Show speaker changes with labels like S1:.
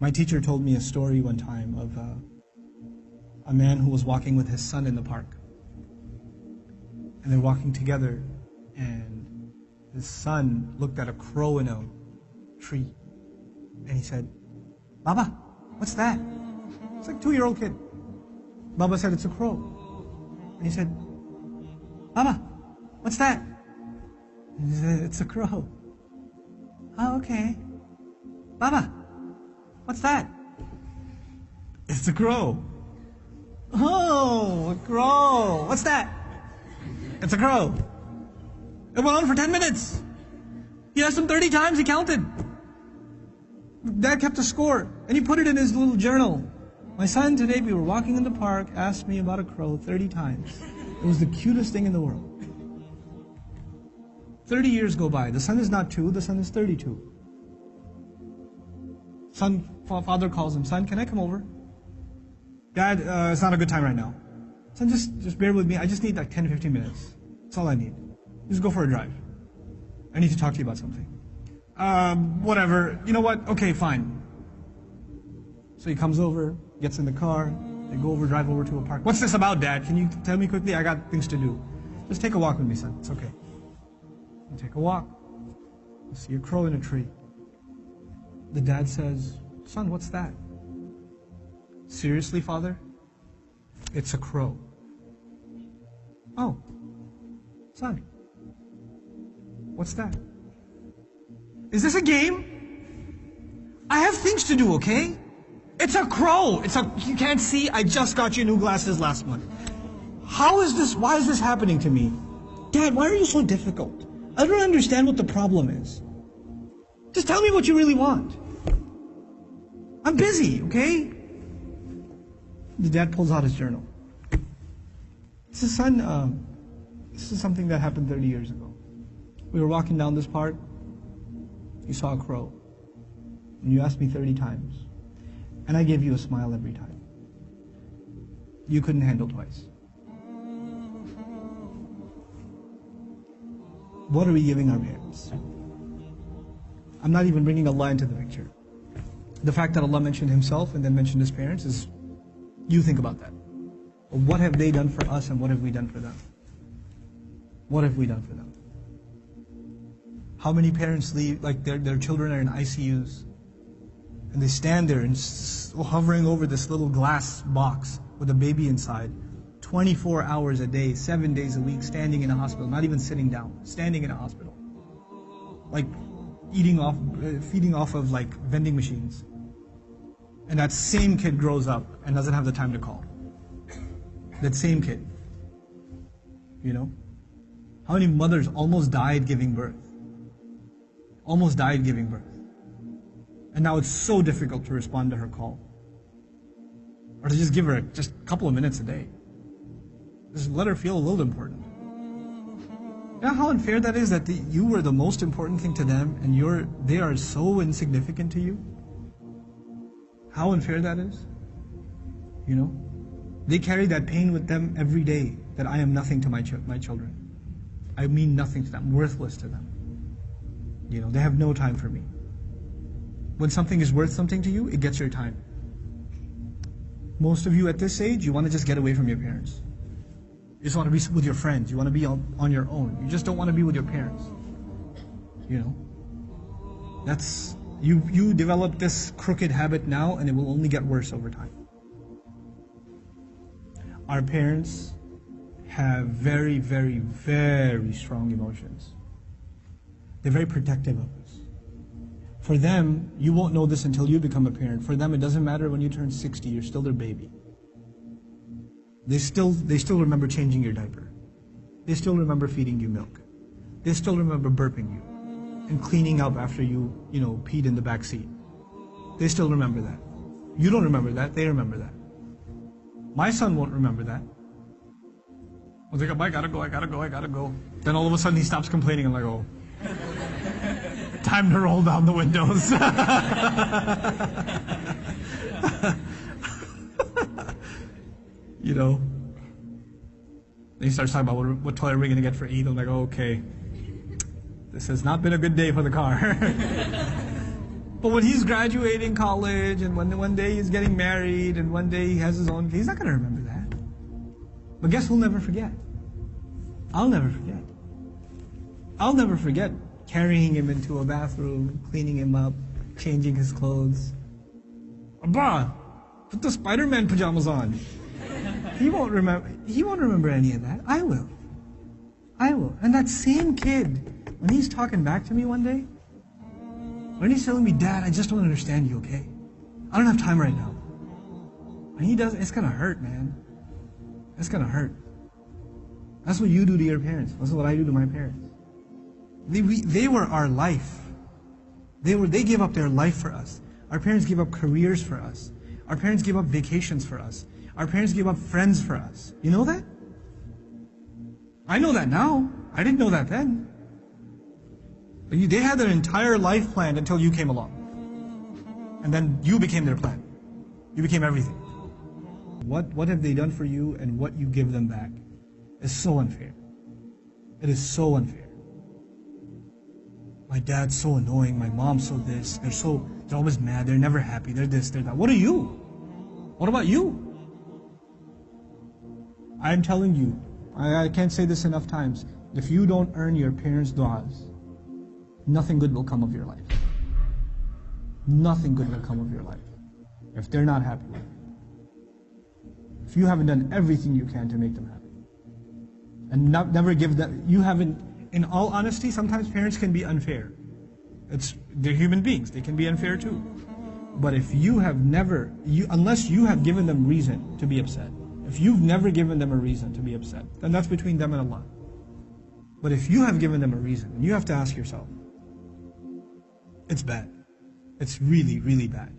S1: My teacher told me a story one time of a man who was walking with his son in the park. And they're walking together, and his son looked at a crow in a tree. And he said, "Baba, what's that?" It's like a 2-year-old kid. Baba said, "It's a crow." And he said, "Baba, what's that?" And he said, "It's a crow." "Oh, okay." "Baba, what's that?" "It's a crow." "Oh, a crow. What's that?" "It's a crow." It went on for 10 minutes. He asked him 30 times, he counted. Dad kept a score, and he put it in his little journal. "My son, today we were walking in the park, asked me about a crow 30 times. It was the cutest thing in the world." 30 years go by. The son is not 2, the son is 32. Father calls him, "Son, can I come over?" "Dad, it's not a good time right now." "Son, just bear with me. I just need like 10 to 15 minutes. That's all I need. Just go for a drive. I need to talk to you about something." Whatever. You know what? Okay, fine. So he comes over, gets in the car, they go over, drive over to a park. "What's this about, Dad? Can you tell me quickly? I got things to do." "Just take a walk with me, son. It's okay." You take a walk. You see a crow in a tree. The dad says, "Son, what's that?" "Seriously, Father? It's a crow." "Oh, son, what's that?" "Is this a game? I have things to do, okay? It's a crow. You can't see, I just got you new glasses last month. Why is this happening to me? Dad, why are you so difficult? I don't understand what the problem is. Just tell me what you really want. I'm busy, okay?" The dad pulls out his journal. He says, "Son, this is something that happened 30 years ago. We were walking down this park. You saw a crow. And you asked me 30 times. And I gave you a smile every time. You couldn't handle twice. What are we giving our parents?" I'm not even bringing Allah into the picture. The fact that Allah mentioned Himself and then mentioned His parents is, you think about that. What have they done for us and what have we done for them? What have we done for them? How many parents leave, like their children are in ICUs, and they stand there and hovering over this little glass box with a baby inside, 24 hours a day, 7 days a week, standing in a hospital, not even sitting down, standing in a hospital. Like feeding off of like vending machines. And that same kid grows up and doesn't have the time to call. That same kid. You know? How many mothers almost died giving birth? Almost died giving birth. And now it's so difficult to respond to her call. Or to just give her just a couple of minutes a day. Just let her feel a little important. You know how unfair that is, that you were the most important thing to them and they are so insignificant to you? How unfair that is? You know? They carry that pain with them every day, that I am nothing to my children. I mean nothing to them, worthless to them. You know, they have no time for me. When something is worth something to you, it gets your time. Most of you at this age, you want to just get away from your parents. You just want to be with your friends. You want to be on your own. You just don't want to be with your parents. You know? That's... You develop this crooked habit now, and it will only get worse over time. Our parents have very, very, very strong emotions. They're very protective of us. For them, you won't know this until you become a parent. For them, it doesn't matter when you turn 60, you're still their baby. They still remember changing your diaper. They still remember feeding you milk. They still remember burping you and cleaning up after you peed in the back seat. They still remember that. You don't remember that, they remember that. My son won't remember that. I was like, I gotta go. Then all of a sudden he stops complaining. I'm like, oh, time to roll down the windows. You know. Then he starts talking about what toy are we gonna get for Eid. I'm like, oh, okay. This has not been a good day for the car. But when he's graduating college, and when one day he's getting married, and one day he has his own, he's not going to remember that. But guess who'll never forget? I'll never forget. I'll never forget carrying him into a bathroom, cleaning him up, changing his clothes. Abba, put the Spider-Man pajamas on. He won't remember any of that. I will. I will. And that same kid, when he's talking back to me one day, when he's telling me, Dad, I just don't understand you, okay? I don't have time right now. When he does, it's gonna hurt, man. It's gonna hurt. That's what you do to your parents. That's what I do to my parents. They were our life. They gave up their life for us. Our parents gave up careers for us. Our parents gave up vacations for us. Our parents gave up friends for us. You know that? I know that now. I didn't know that then. But they had their entire life planned until you came along. And then you became their plan. You became everything. What have they done for you, and what you give them back is so unfair. It is so unfair. My dad's so annoying, my mom's so this, they're always mad, they're never happy, they're this, they're that. What are you? What about you? I'm telling you, I can't say this enough times, if you don't earn your parents' du'as, nothing good will come of your life. Nothing good will come of your life if they're not happy with you. If you haven't done everything you can to make them happy. And never give them, you haven't, in all honesty, sometimes parents can be unfair. They're human beings, they can be unfair too. But if you have never, unless you have given them reason to be upset, if you've never given them a reason to be upset, then that's between them and Allah. But if you have given them a reason, you have to ask yourself, it's bad. It's really, really bad.